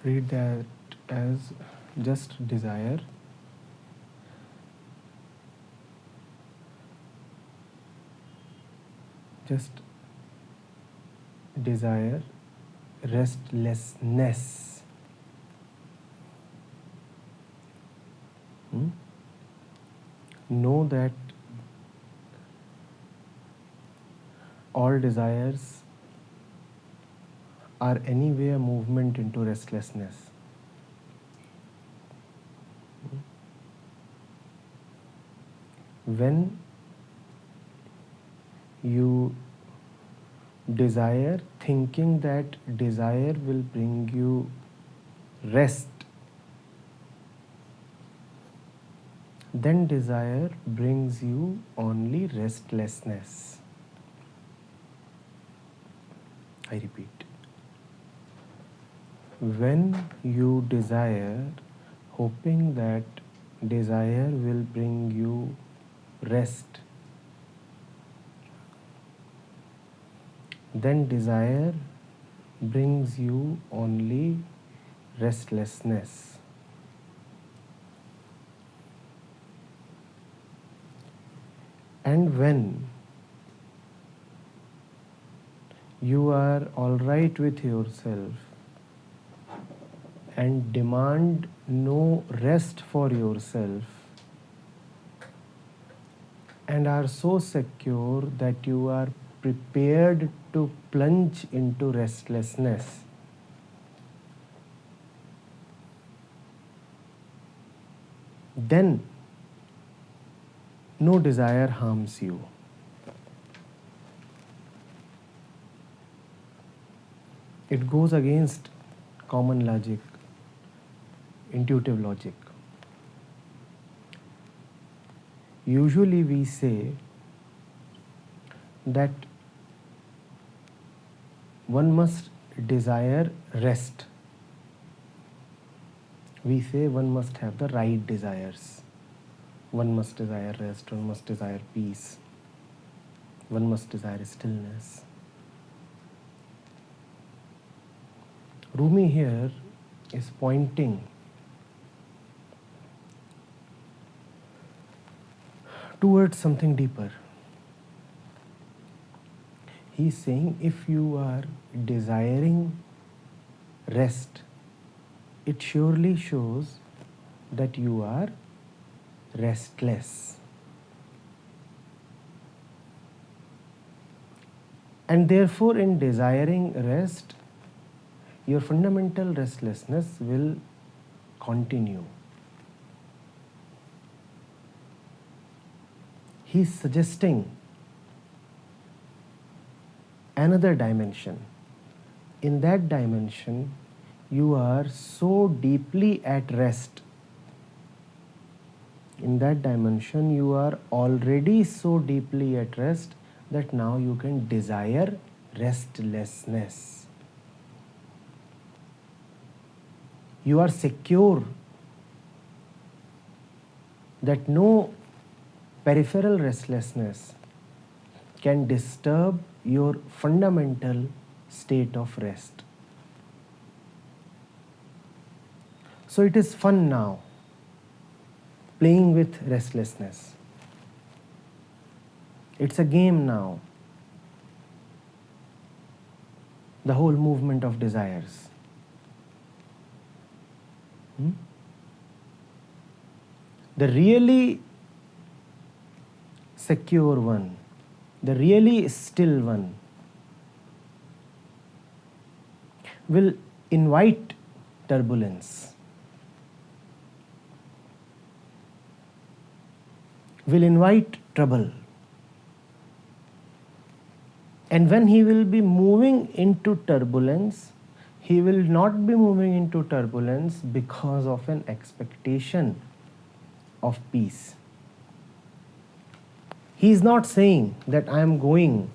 read that as just desire, just desire, restlessness. Know that all desires are anyway a movement into restlessness. When you desire, thinking that desire will bring you rest, then desire brings you only restlessness. I repeat. When you desire, hoping that desire will bring you rest, then desire brings you only restlessness. And when you are all right with yourself and demand no rest for yourself and are so secure that you are prepared to plunge into restlessness, then no desire harms you. It goes against common logic, intuitive logic. Usually we say that one must desire rest. We say one must have the right desires. One must desire rest, one must desire peace, one must desire stillness. Rumi here is pointing towards something deeper. He is saying if you are desiring rest, it surely shows that you are restless. And therefore, in desiring rest, your fundamental restlessness will continue. He is suggesting another dimension. In that dimension, you are so deeply at rest. In that dimension, you are already so deeply at rest that now you can desire restlessness. You are secure that no peripheral restlessness can disturb your fundamental state of rest. So it is fun now, playing with restlessness. It's a game now, the whole movement of desires. The really secure one, the really still one, will invite turbulence, will invite trouble. And when he will be moving into turbulence, he will not be moving into turbulence because of an expectation of peace. He is not saying that I am going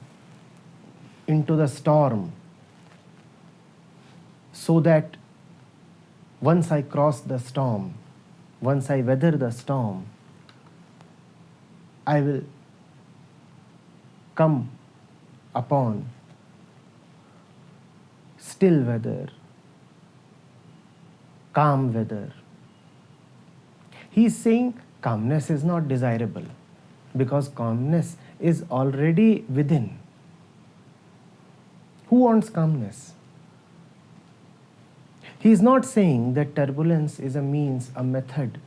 into the storm so that once I cross the storm, once I weather the storm, I will come upon still weather, calm weather. He is saying calmness is not desirable because calmness is already within. Who wants calmness? He is not saying that turbulence is a means, a method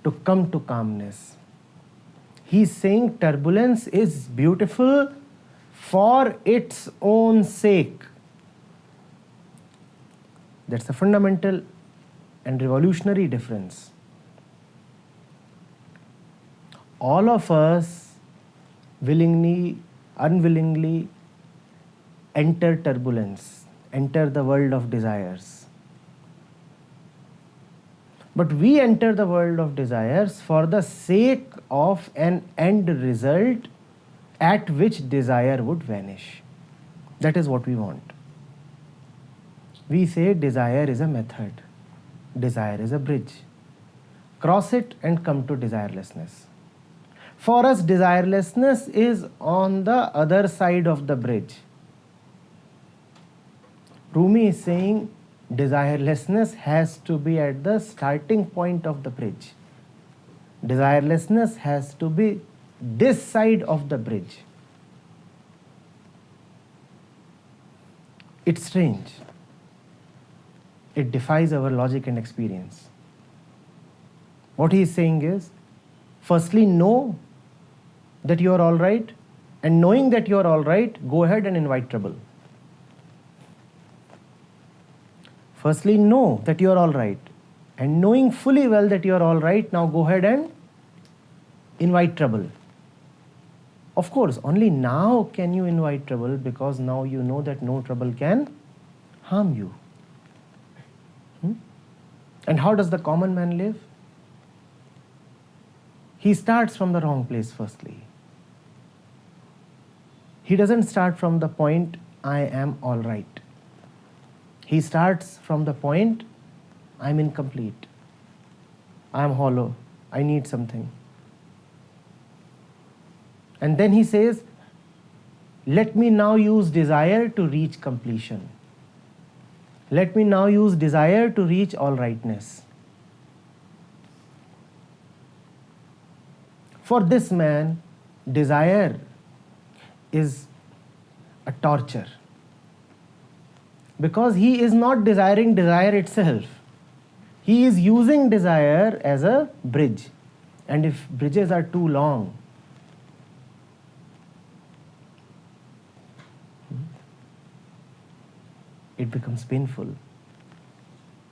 to come to calmness. He is saying turbulence is beautiful for its own sake. That's a fundamental and revolutionary difference. All of us willingly, unwillingly enter turbulence, enter the world of desires. But we enter the world of desires for the sake of an end result at which desire would vanish. That is what we want. We say desire is a method, desire is a bridge. Cross it and come to desirelessness. For us, desirelessness is on the other side of the bridge. Rumi is saying desirelessness has to be at the starting point of the bridge. Desirelessness has to be this side of the bridge. It's strange. It defies our logic and experience. What he is saying is, firstly, know that you are all right, and knowing that you are all right, go ahead and invite trouble. Firstly, know that you are all right, and knowing fully well that you are all right, now go ahead and invite trouble. Of course, only now can you invite trouble because now you know that no trouble can harm you. And how does the common man live? He starts from the wrong place firstly. He doesn't start from the point, I am all right. He starts from the point, I am incomplete. I am hollow. I need something. And then he says, let me now use desire to reach completion. Let me now use desire to reach all rightness. For this man, desire is a torture. Because he is not desiring desire itself. He is using desire as a bridge. And if bridges are too long, it becomes painful.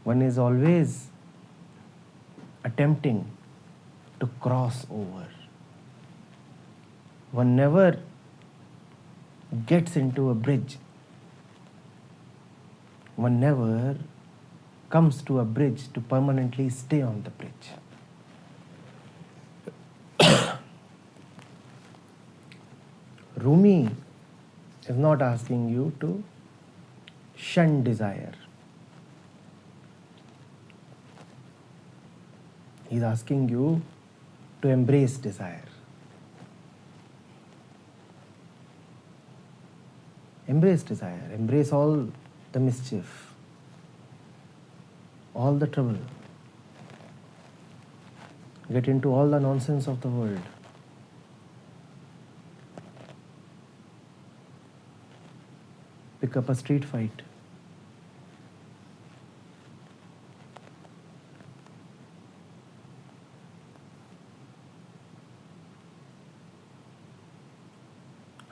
One is always attempting to cross over. One never gets into a bridge. One never comes to a bridge to permanently stay on the bridge. Rumi is not asking you to shun desire. He is asking you to embrace desire. Embrace desire. Embrace all the mischief, all the trouble. Get into all the nonsense of the world. Pick up a street fight.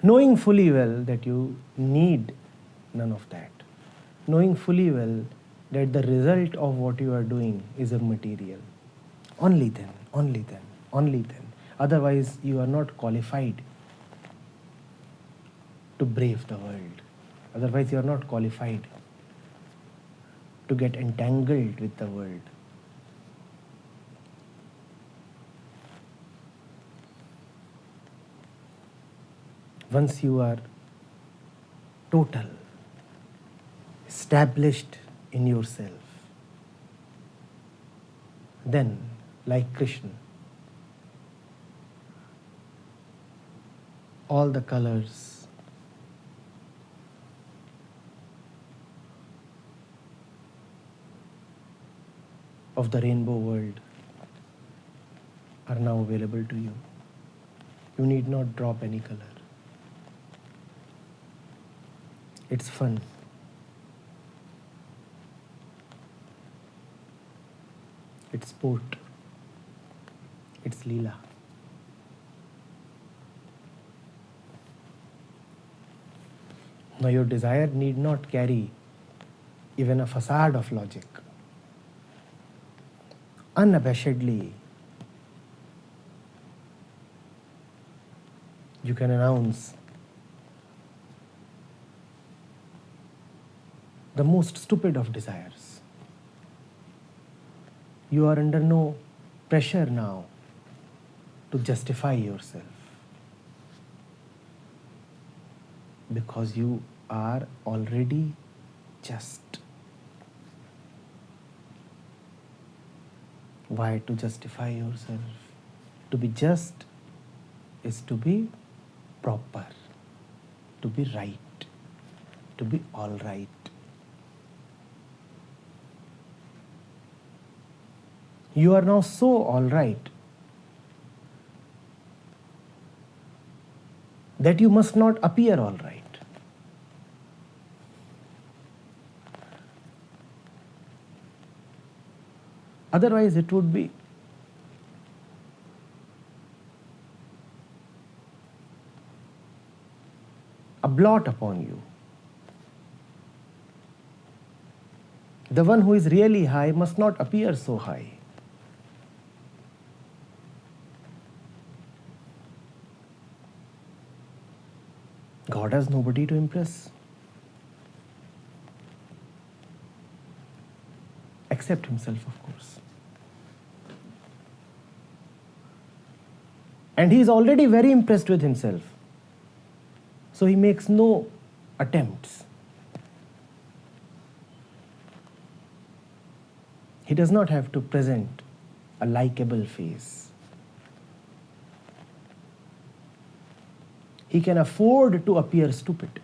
Knowing fully well that you need none of that. Knowing fully well that the result of what you are doing is immaterial. Only then, only then, only then. Otherwise, you are not qualified to brave the world. Otherwise, you are not qualified to get entangled with the world. Once you are total, established in yourself, then, like Krishna, all the colors, of the rainbow world are now available to you. You need not drop any color. It's fun. It's sport. It's Leela. Now your desire need not carry even a facade of logic. Unabashedly, you can announce the most stupid of desires. You are under no pressure now to justify yourself, because you are already just. Why to justify yourself? To be just is to be proper, to be right, to be all right. You are now so all right that you must not appear all right. Otherwise, it would be a blot upon you. The one who is really high must not appear so high. God has nobody to impress except himself, of course. And he is already very impressed with himself. So he makes no attempts. He does not have to present a likable face. He can afford to appear stupid.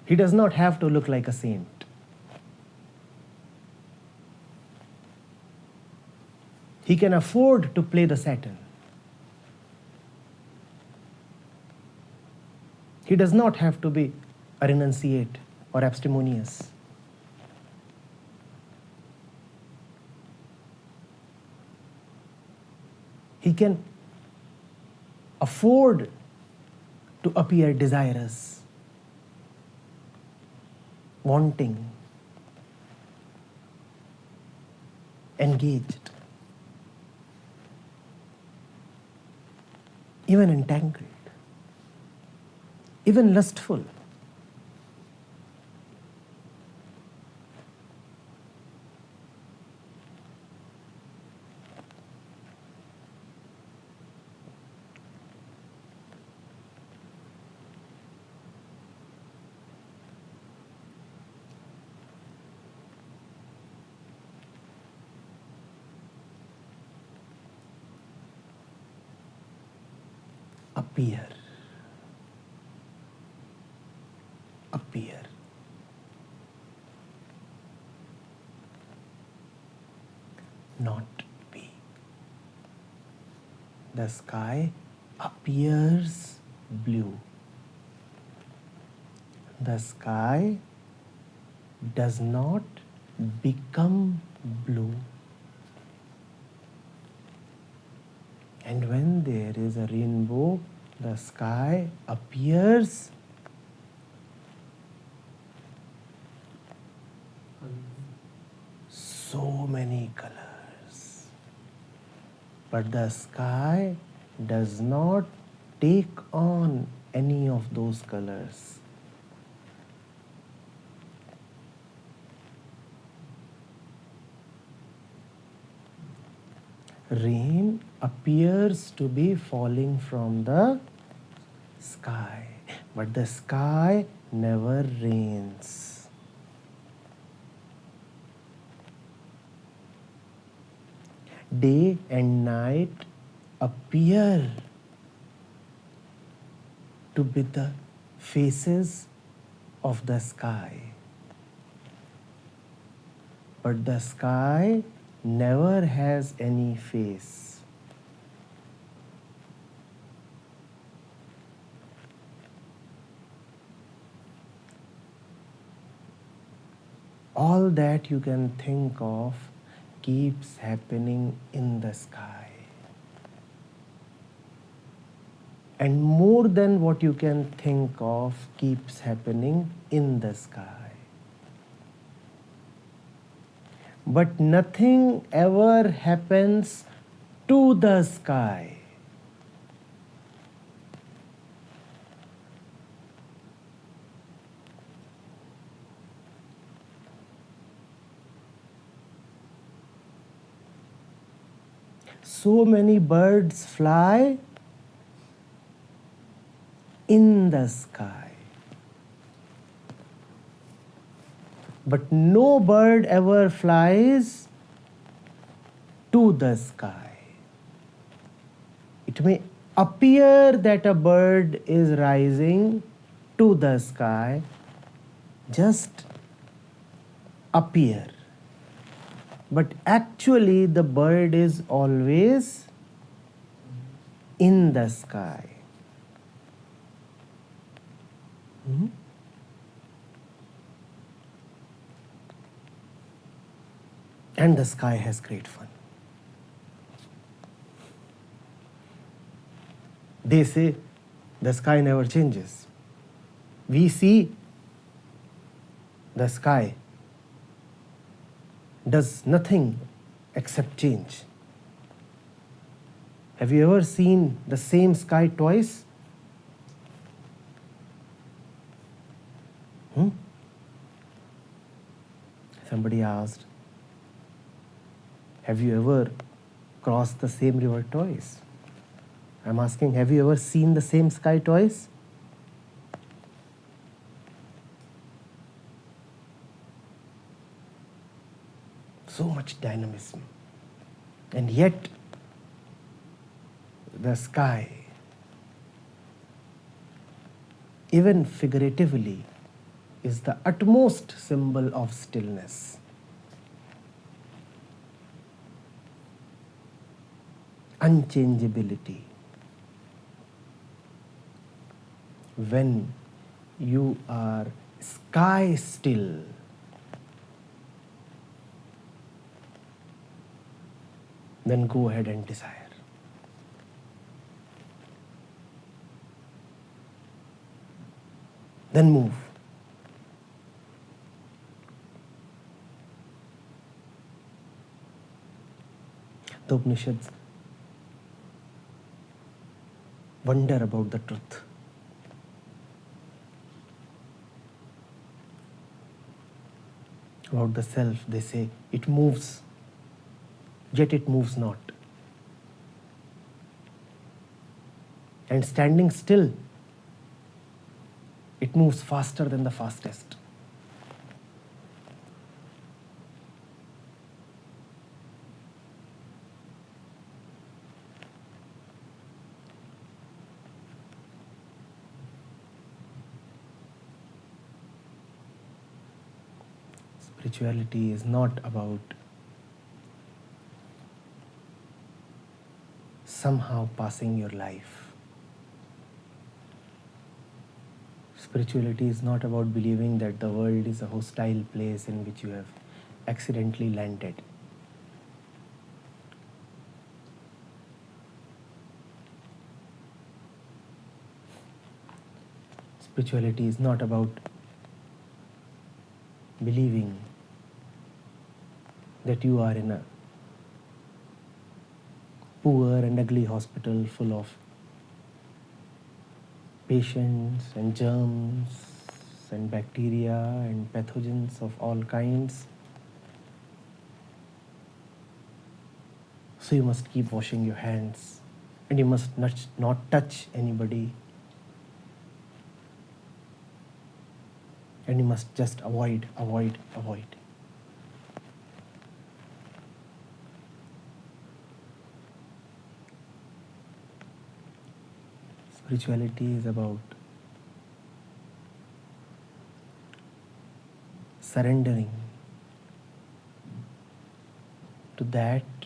He does not have to look like a saint. He can afford to play the Saturn. He does not have to be a renunciate or abstemious. He can afford to appear desirous, wanting, engaged, even entangled, even lustful. Appear. Appear. Not be. The sky appears blue. The sky does not become blue. And when there is a rainbow, the sky appears so many colors. But the sky does not take on any of those colors. Rain appears to be falling from the sky, but the sky never rains. Day and night appear to be the faces of the sky. But the sky never has any face. All that you can think of keeps happening in the sky. And more than what you can think of keeps happening in the sky. But nothing ever happens to the sky. So many birds fly in the sky. But no bird ever flies to the sky. It may appear that a bird is rising to the sky, just appear. But actually, the bird is always in the sky. And the sky has great fun. They say the sky never changes. We see the sky does nothing except change. Have you ever seen the same sky twice? Somebody asked, have you ever crossed the same river twice? I'm asking, have you ever seen the same sky twice? So much dynamism. And yet, the sky, even figuratively, is the utmost symbol of stillness. Unchangeability. When you are sky still, then go ahead and desire. Then move. The Upanishads wonder about the truth. About the self, they say, it moves, yet it moves not. And standing still, it moves faster than the fastest. Spirituality is not about somehow passing your life. Spirituality is not about believing that the world is a hostile place in which you have accidentally landed. Spirituality is not about believing that you are in a poor and ugly hospital full of patients and germs and bacteria and pathogens of all kinds. So you must keep washing your hands and you must not touch anybody. And you must just avoid. Spirituality is about surrendering to that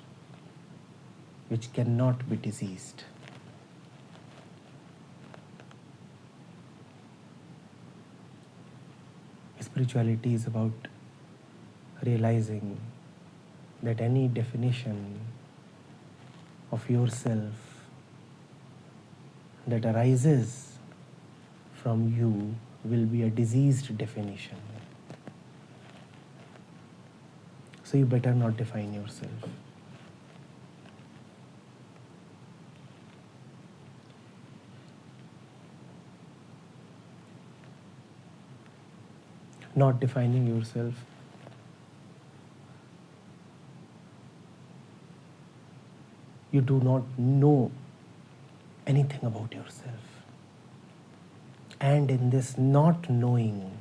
which cannot be diseased. Spirituality is about realizing that any definition of yourself that arises from you will be a diseased definition. So you better not define yourself. Not defining yourself you do not know anything about yourself. And in this not knowing,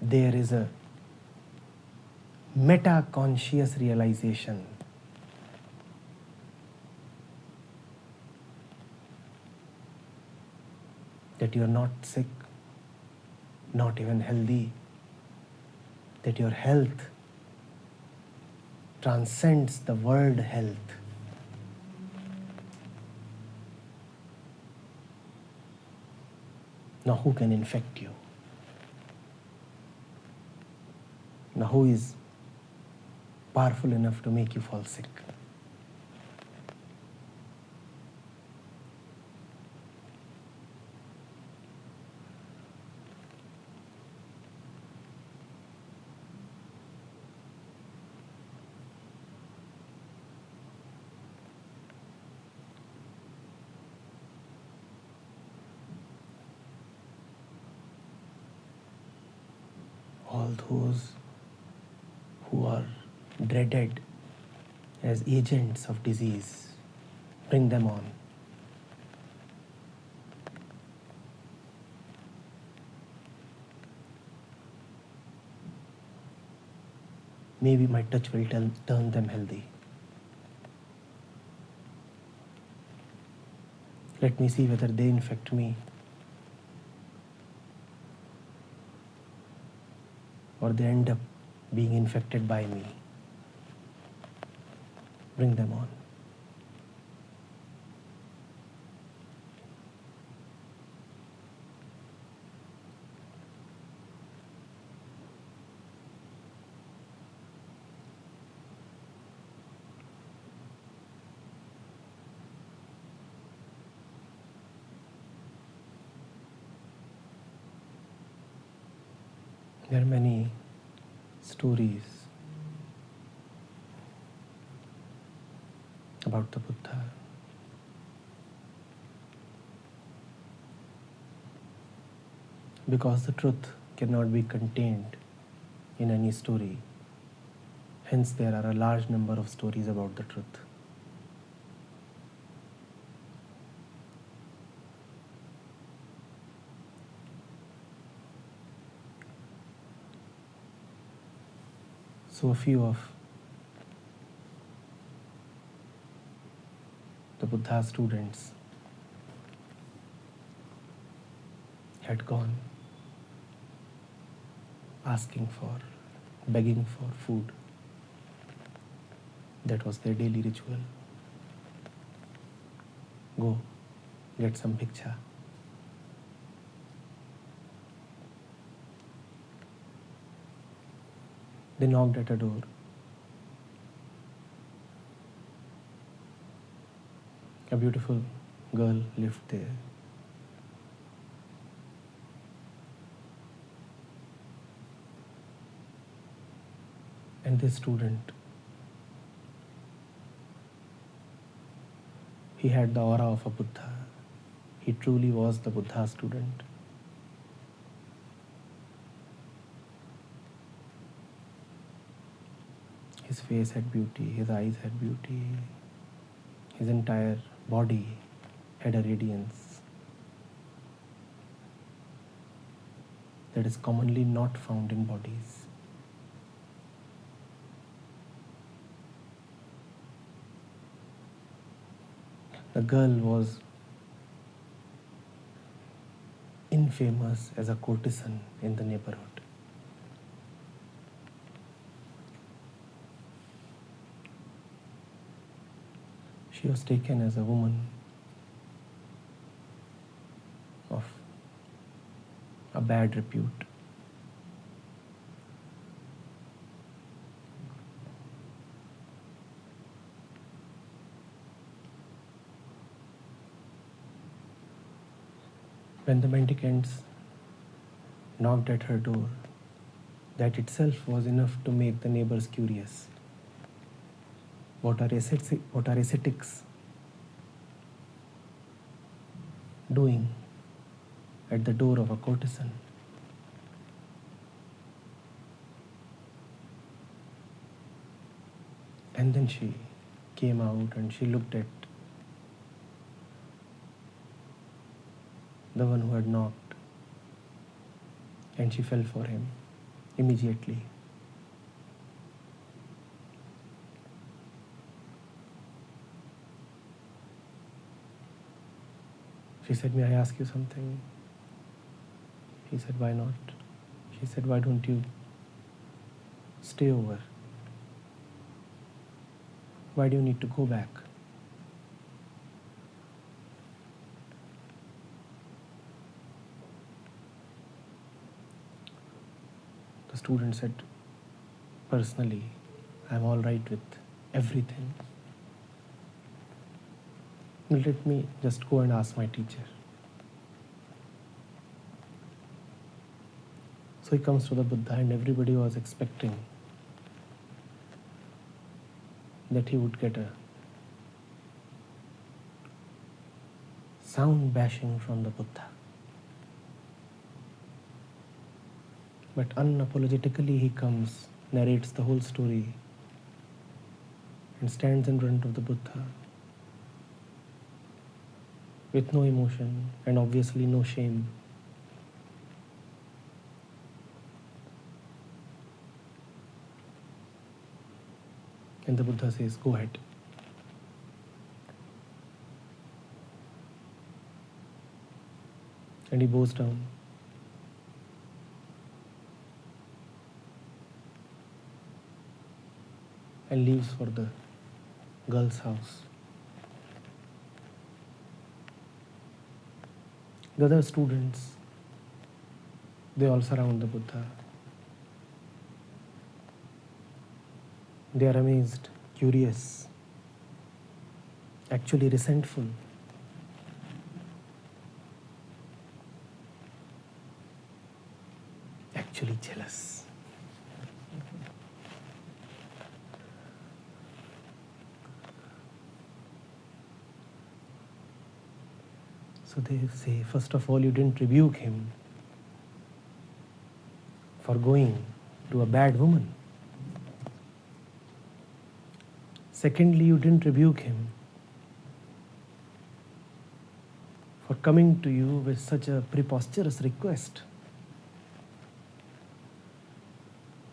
there is a meta-conscious realization that you are not sick, not even healthy, that your health transcends the word health. Now who can infect you? Now who is powerful enough to make you fall sick? All those who are dreaded as agents of disease, bring them on. Maybe my touch will turn them healthy. Let me see whether they infect me or they end up being infected by me. Bring them on. There are many stories about the Buddha. Because the truth cannot be contained in any story, hence there are a large number of stories about the truth. So a few of the Buddha students had gone begging for food. That was their daily ritual. Go, get some bhiksha. They knocked at a door. A beautiful girl lived there. And this student, he had the aura of a Buddha. He truly was the Buddha student. His face had beauty, his eyes had beauty, his entire body had a radiance that is commonly not found in bodies. The girl was infamous as a courtesan in the neighborhood. She was taken as a woman of a bad repute. When the mendicants knocked at her door, that itself was enough to make the neighbors curious. What are ascetics doing at the door of a courtesan? And then she came out and she looked at the one who had knocked, and she fell for him immediately. She said, "May I ask you something?" He said, "Why not?" She said, "Why don't you stay over? Why do you need to go back?" The student said, "Personally, I'm all right with everything. Let me just go and ask my teacher." So he comes to the Buddha, and everybody was expecting that he would get a sound bashing from the Buddha. But unapologetically he comes, narrates the whole story, and stands in front of the Buddha with no emotion and obviously no shame. And the Buddha says, "Go ahead." And he bows down. And leaves for the girl's house. The other students, they all surround the Buddha. They are amazed, curious, actually resentful. Actually jealous. So they say, first of all, you didn't rebuke him for going to a bad woman. Secondly, you didn't rebuke him for coming to you with such a preposterous request.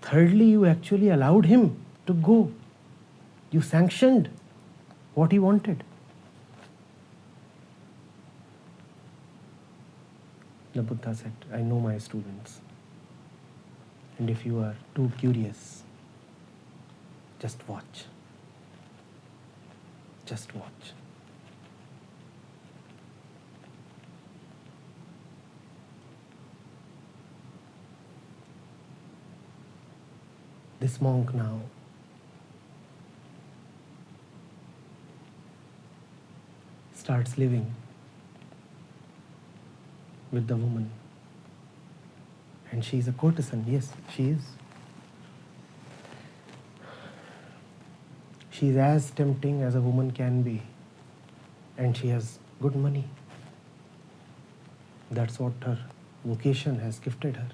Thirdly, you actually allowed him to go. You sanctioned what he wanted. The Buddha said, "I know my students. And if you are too curious, just watch. Just watch." This monk now starts living with the woman. And she is a courtesan. Yes, she is. She is as tempting as a woman can be. And she has good money. That's what her vocation has gifted her.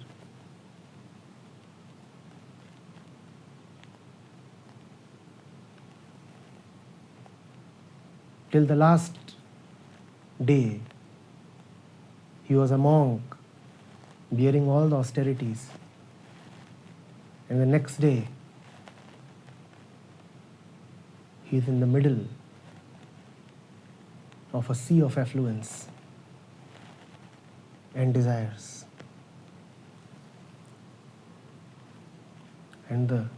Till the last day, he was a monk, bearing all the austerities. And the next day, he is in the middle of a sea of affluence and desires. And the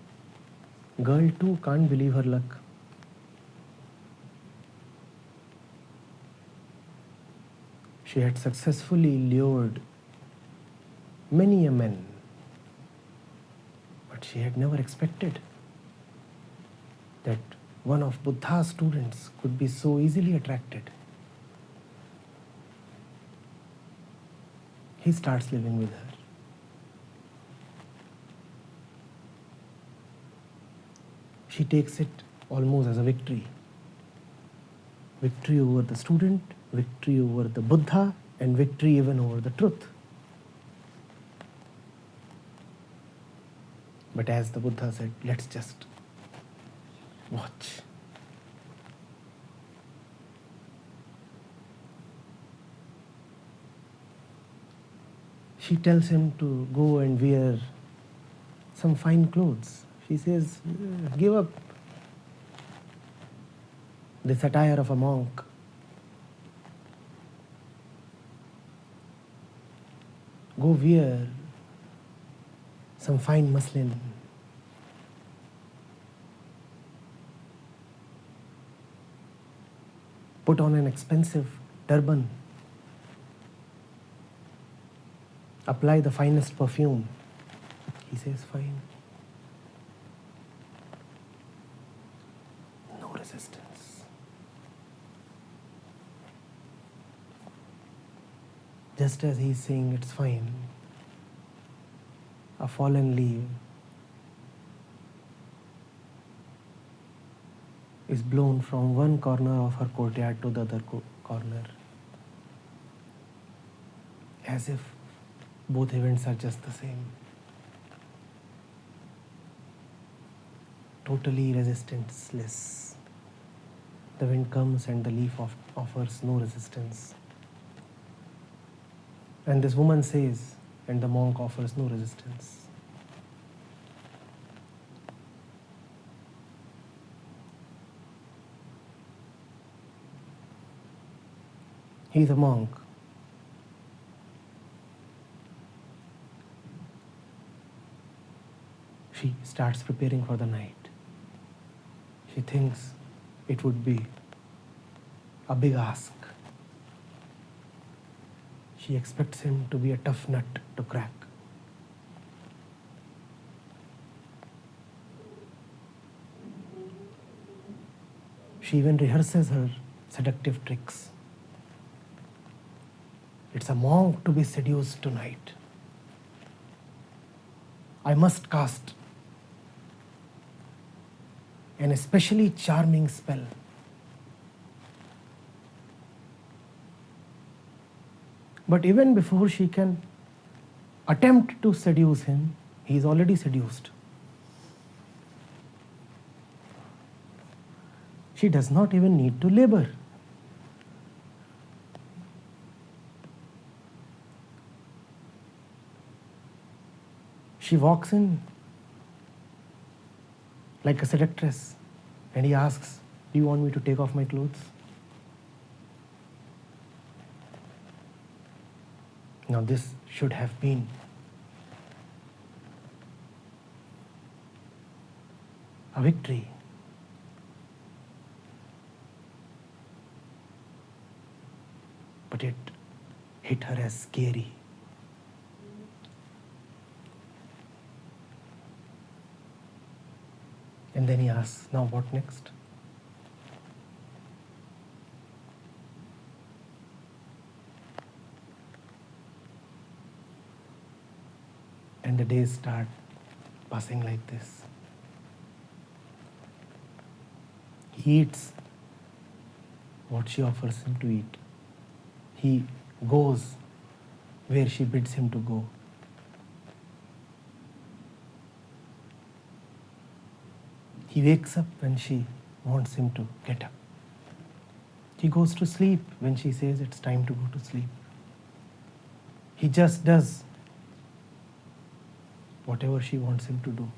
girl too can't believe her luck. She had successfully lured many a man, but she had never expected that one of Buddha's students could be so easily attracted. He starts living with her. She takes it almost as a victory. Victory over the student, victory over the Buddha, and victory even over the truth. But as the Buddha said, let's just watch. She tells him to go and wear some fine clothes. She says, give up this attire of a monk. Go wear some fine muslin. Put on an expensive turban. Apply the finest perfume. He says, fine. No resistance. Just as he's saying it's fine, a fallen leaf is blown from one corner of her courtyard to the other corner, as if both events are just the same. Totally resistanceless. The wind comes and the leaf offers no resistance. And this woman says, and the monk offers no resistance. He's a monk. She starts preparing for the night. She thinks it would be a big ask. She expects him to be a tough nut to crack. She even rehearses her seductive tricks. It's a monk to be seduced tonight. I must cast an especially charming spell. But even before she can attempt to seduce him, he is already seduced. She does not even need to labor. She walks in like a seductress, and he asks, do you want me to take off my clothes? Now this should have been a victory. But it hit her as scary. And then he asks, now what next? And the days start passing like this. He eats what she offers him to eat. He goes where she bids him to go. He wakes up when she wants him to get up. He goes to sleep when she says it's time to go to sleep. He just does whatever she wants him to do.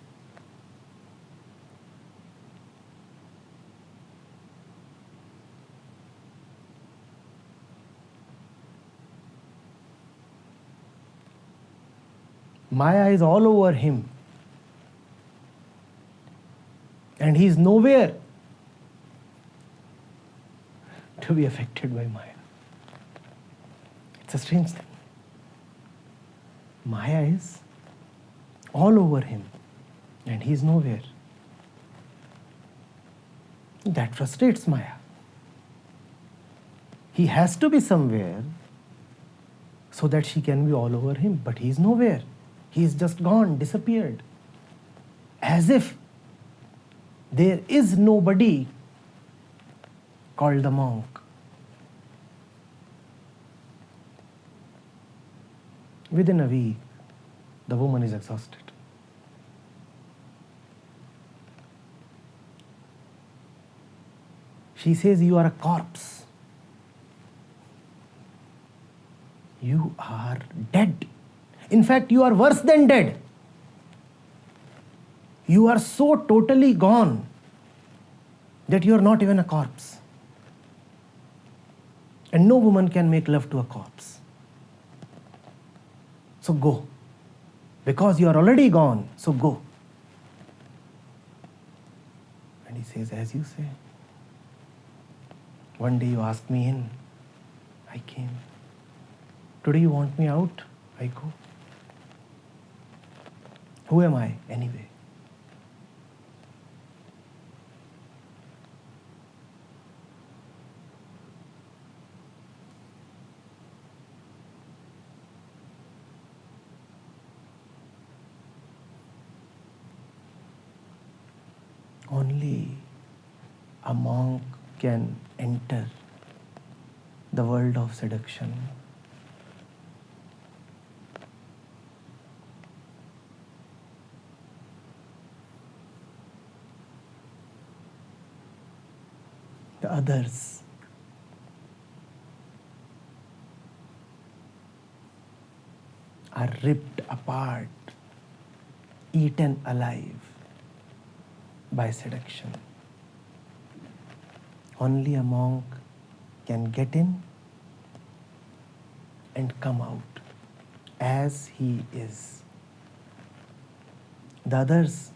Maya is all over him. And he is nowhere to be affected by Maya. a strange thing. Maya is all over him and he is nowhere. That frustrates Maya. He has to be somewhere so that she can be all over him, but he is nowhere. He is just gone, disappeared. As if there is nobody called the monk. Within a week, the woman is exhausted. She says, "You are a corpse. You are dead. In fact, you are worse than dead. You are so totally gone that you are not even a corpse. And no woman can make love to a corpse. So go. Because you are already gone, so go." And he says, "As you say. One day you asked me in, I came. Today you want me out, I go. Who am I anyway?" Only a monk can enter the world of seduction. The others are ripped apart, eaten alive by seduction. Only a monk can get in and come out as he is. The others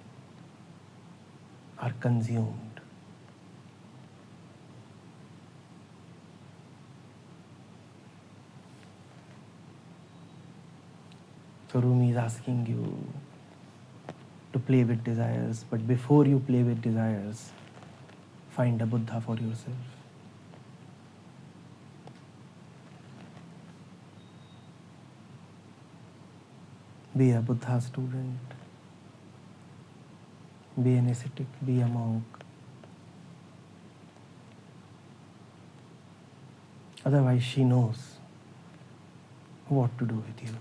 are consumed. So Rumi is asking you to play with desires, but before you play with desires, find a Buddha for yourself. Be a Buddha student. Be an ascetic, be a monk. Otherwise, she knows what to do with you.